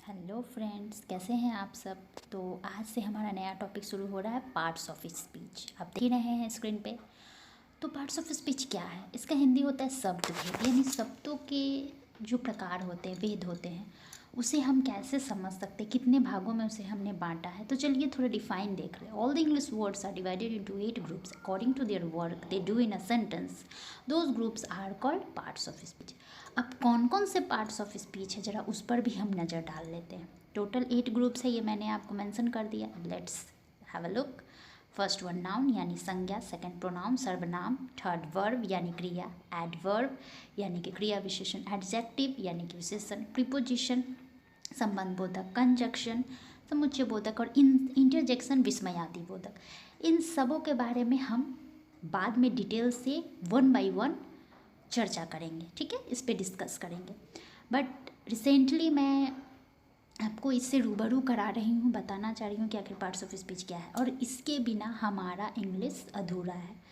Hello friends, कैसे हैं आप सब। तो आज से हमारा नया टॉपिक शुरू हो रहा है, पार्ट्स ऑफ स्पीच। आप देख रहे हैं स्क्रीन पे। तो पार्ट्स ऑफ स्पीच क्या है? इसका हिंदी होता है शब्द भेद, यानी शब्दों के जो प्रकार होते हैं, भेद होते हैं, उसे हम कैसे समझ सकते हैं, कितने भागों में उसे हमने बांटा है। तो चलिए थोड़ा डिफाइन देख रहे हैं। All the English words are divided into 8 groups according to their work they do in a sentence. Those groups are called parts of speech. अब कौन कौन से पार्ट्स ऑफ स्पीच है, ज़रा उस पर भी हम नज़र डाल लेते हैं। टोटल 8 ग्रुप्स है, ये मैंने आपको मेंशन कर दिया। Let's have a look. First one noun यानी संज्ञा, सेकंड प्रोनाउन सर्वनाम, थर्ड वर्ब यानी क्रिया, एडवर्ब यानी कि क्रिया विशेषण, एडजेक्टिव यानी कि विशेषण, प्रीपोजिशन संबंध बोधक, कंजक्शन समुच्चय बोधक और इंटरजेक्शन विस्मयादि बोधक। इन सबों के बारे में हम बाद में डिटेल से वन बाय वन चर्चा करेंगे, ठीक है, इस पे डिस्कस करेंगे। बट रिसेंटली मैं आपको इससे रूबरू करा रही हूँ, बताना चाह रही हूँ कि आखिर पार्ट्स ऑफ स्पीच क्या है। और इसके बिना हमारा इंग्लिश अधूरा है।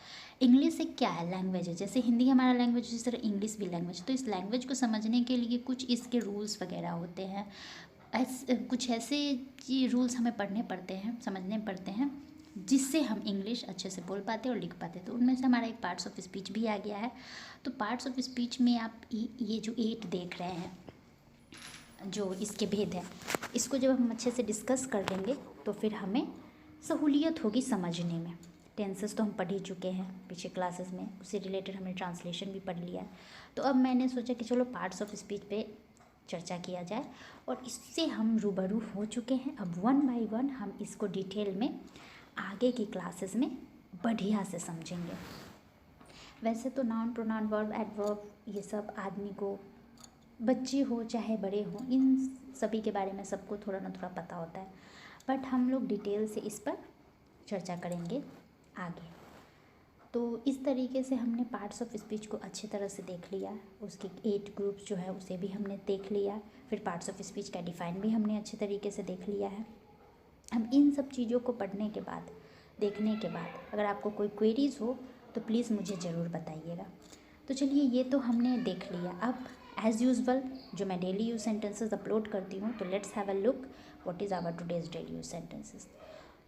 इंग्लिश एक क्या है? लैंग्वेज है। जैसे हिंदी हमारा लैंग्वेज, जिस तरह इंग्लिश भी लैंग्वेज। तो इस लैंग्वेज को समझने के लिए कुछ इसके रूल्स वगैरह होते हैं। कुछ ऐसे रूल्स हमें पढ़ने पड़ते हैं, समझने पड़ते हैं, जिससे हम इंग्लिश अच्छे से बोल पाते और लिख पाते। तो उनमें से हमारा एक पार्ट्स ऑफ स्पीच भी आ गया है। तो पार्ट्स ऑफ स्पीच में आप ये जो 8 देख रहे हैं, जो इसके भेद है, इसको जब हम अच्छे से डिस्कस कर लेंगे तो फिर हमें सहूलियत होगी समझने में। टेंसेस तो हम पढ़ ही चुके हैं पीछे क्लासेस में, उससे रिलेटेड हमने ट्रांसलेशन भी पढ़ लिया है। तो अब मैंने सोचा कि चलो पार्ट्स ऑफ स्पीच पे चर्चा किया जाए, और इससे हम रूबरू हो चुके हैं। अब वन बाय वन हम इसको डिटेल में आगे की क्लासेस में बढ़िया से समझेंगे। वैसे तो नाउन, प्रोनाउन, वर्ब, एडवर्ब, ये सब आदमी को, बच्चे हो चाहे बड़े हों, इन सभी के बारे में सबको थोड़ा ना थोड़ा पता होता है। बट हम लोग डिटेल से इस पर चर्चा करेंगे आगे। तो इस तरीके से हमने पार्ट्स ऑफ स्पीच को अच्छी तरह से देख लिया। उसके 8 ग्रुप्स जो है उसे भी हमने देख लिया। फिर पार्ट्स ऑफ स्पीच का डिफाइन भी हमने अच्छे तरीके से देख लिया है। हम इन सब चीज़ों को पढ़ने के बाद, देखने के बाद, अगर आपको कोई क्वेरीज़ हो तो प्लीज़ मुझे ज़रूर बताइएगा। तो चलिए, ये तो हमने देख लिया। अब एज़ यूजुअल जो मैं डेली यूज सेंटेंसेस अपलोड करती हूँ, तो let's have a look what is our today's daily use sentences.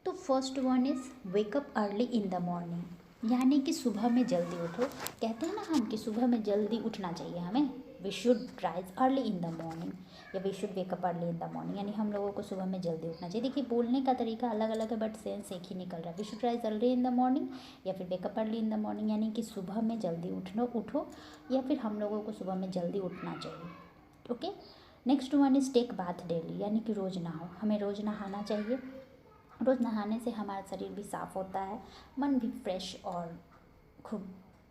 तो first one is wake up early in the morning, यानी कि सुबह में जल्दी उठो। कहते हैं ना हम कि सुबह में जल्दी उठना चाहिए हमें। We should rise early in the morning, या we should wake up early in the morning, यानी हम लोगों को सुबह में जल्दी उठना चाहिए। देखिए, बोलने का तरीका अलग अलग है बट सेंस एक ही निकल रहा है। We should rise early in the morning या फिर wake up early in the morning, यानी कि सुबह में जल्दी उठो, या फिर हम लोगों को सुबह में जल्दी उठना चाहिए। Okay. Next one is take bath daily, यानी कि रोज़ नहाओ। हमें रोज़ नहाना चाहिए। रोज़ नहाने से हमारा शरीर भी साफ़ होता है, मन भी फ्रेश और खूब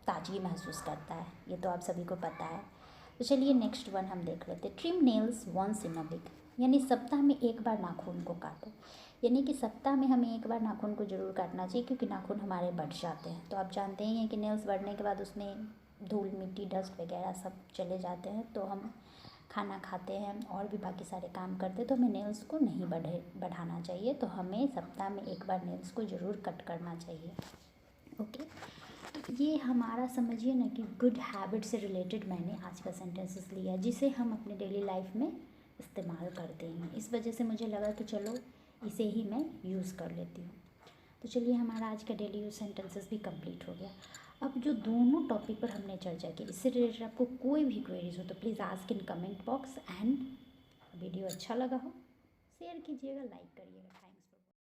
ताजगी महसूस करता है। ये तो आप सभी को पता है। तो चलिए नेक्स्ट वन हम देख लेते हैं। Trim nails once in a week, यानी सप्ताह में एक बार नाखून को काटो। यानी कि सप्ताह में हमें एक बार नाखून को ज़रूर काटना चाहिए, क्योंकि नाखून हमारे बढ़ जाते हैं। तो आप जानते ही हैं कि नेल्स बढ़ने के बाद उसमें धूल, मिट्टी, डस्ट वगैरह सब चले जाते हैं। तो हम खाना खाते हैं और भी बाकी सारे काम करते हैं, तो हमें नेल्स को नहीं बढ़ाना चाहिए। तो हमें सप्ताह में एक बार नेल्स को ज़रूर कट करना चाहिए। ओके। ये हमारा समझिए ना कि गुड हैबिट से रिलेटेड मैंने आज का सेंटेंसेस लिया, जिसे हम अपने डेली लाइफ में इस्तेमाल करते हैं। इस वजह से मुझे लगा कि चलो इसे ही मैं यूज़ कर लेती हूँ। तो चलिए, हमारा आज का डेली यूज सेंटेंसेस भी कंप्लीट हो गया। अब जो दोनों टॉपिक पर हमने चर्चा की, इससे रिलेटेड आपको कोई भी क्वेरीज हो तो please ask in comment box. And video अच्छा लगा हो शेयर कीजिएगा, लाइक करिएगा। थैंक्स।